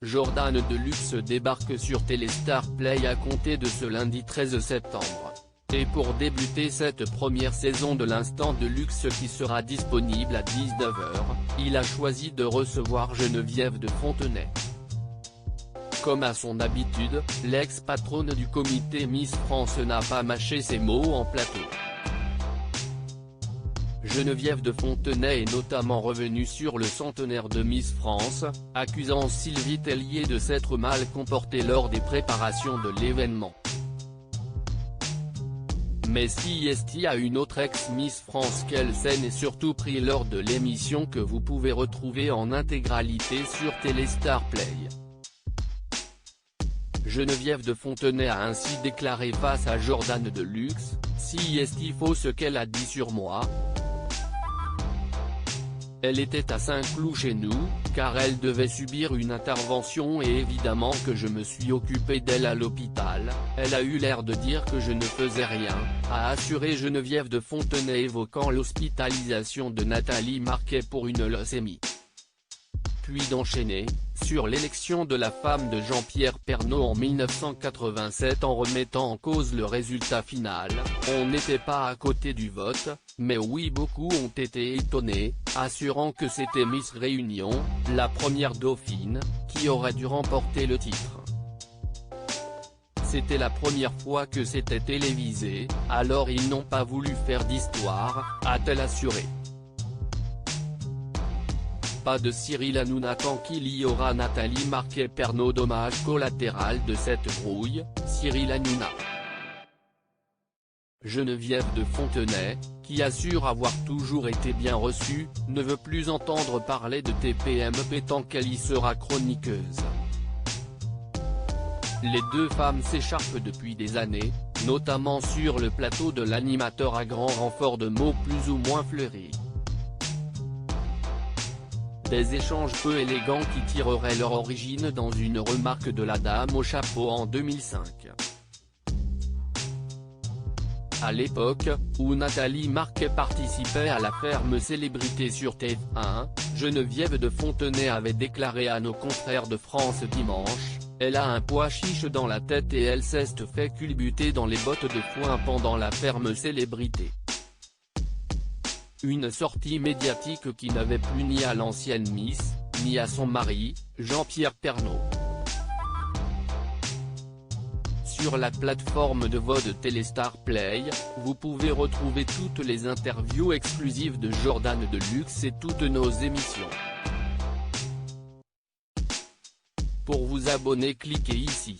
Jordan Deluxe débarque sur Téléstar Play à compter de ce lundi 13 septembre. Et pour débuter cette première saison de l'Instant Deluxe qui sera disponible à 19h, il a choisi de recevoir Geneviève de Fontenay. Comme à son habitude, l'ex-patronne du comité Miss France n'a pas mâché ses mots en plateau. Geneviève de Fontenay est notamment revenue sur le centenaire de Miss France, accusant Sylvie Tellier de s'être mal comportée lors des préparations de l'événement. Mais si est-il à une autre ex-Miss France qu'elle scène et surtout pris lors de l'émission que vous pouvez retrouver en intégralité sur Téléstar Play. Geneviève de Fontenay a ainsi déclaré face à Jordan Deluxe, « Si est-il faux ce qu'elle a dit sur moi ? Elle était à Saint-Cloud chez nous, car elle devait subir une intervention et évidemment que je me suis occupé d'elle à l'hôpital, elle a eu l'air de dire que je ne faisais rien », a assuré Geneviève de Fontenay évoquant l'hospitalisation de Nathalie Marquet pour une leucémie. Puis d'enchaîner, sur l'élection de la femme de Jean-Pierre Pernaut en 1987 en remettant en cause le résultat final, on n'était pas à côté du vote, mais oui beaucoup ont été étonnés, assurant que c'était Miss Réunion, la première dauphine, qui aurait dû remporter le titre. C'était la première fois que c'était télévisé, alors ils n'ont pas voulu faire d'histoire, a-t-elle assuré. Pas de Cyril Hanouna tant qu'il y aura Nathalie Marquet. Pernaut dommage collatéral de cette brouille, Cyril Hanouna. Geneviève de Fontenay, qui assure avoir toujours été bien reçue, ne veut plus entendre parler de TPMP tant qu'elle y sera chroniqueuse. Les deux femmes s'écharpent depuis des années, notamment sur le plateau de l'animateur à grand renfort de mots plus ou moins fleuris. Des échanges peu élégants qui tireraient leur origine dans une remarque de la dame au chapeau en 2005. À l'époque, où Nathalie Marquet participait à la Ferme Célébrité sur TF1, Geneviève de Fontenay avait déclaré à nos confrères de France Dimanche, « Elle a un pois chiche dans la tête et elle s'est fait culbuter dans les bottes de foin pendant la Ferme Célébrité ». Une sortie médiatique qui n'avait plu ni à l'ancienne Miss, ni à son mari, Jean-Pierre Pernaut. Sur la plateforme de vote Téléstar Play, vous pouvez retrouver toutes les interviews exclusives de Jordan Deluxe et toutes nos émissions. Pour vous abonner, cliquez ici.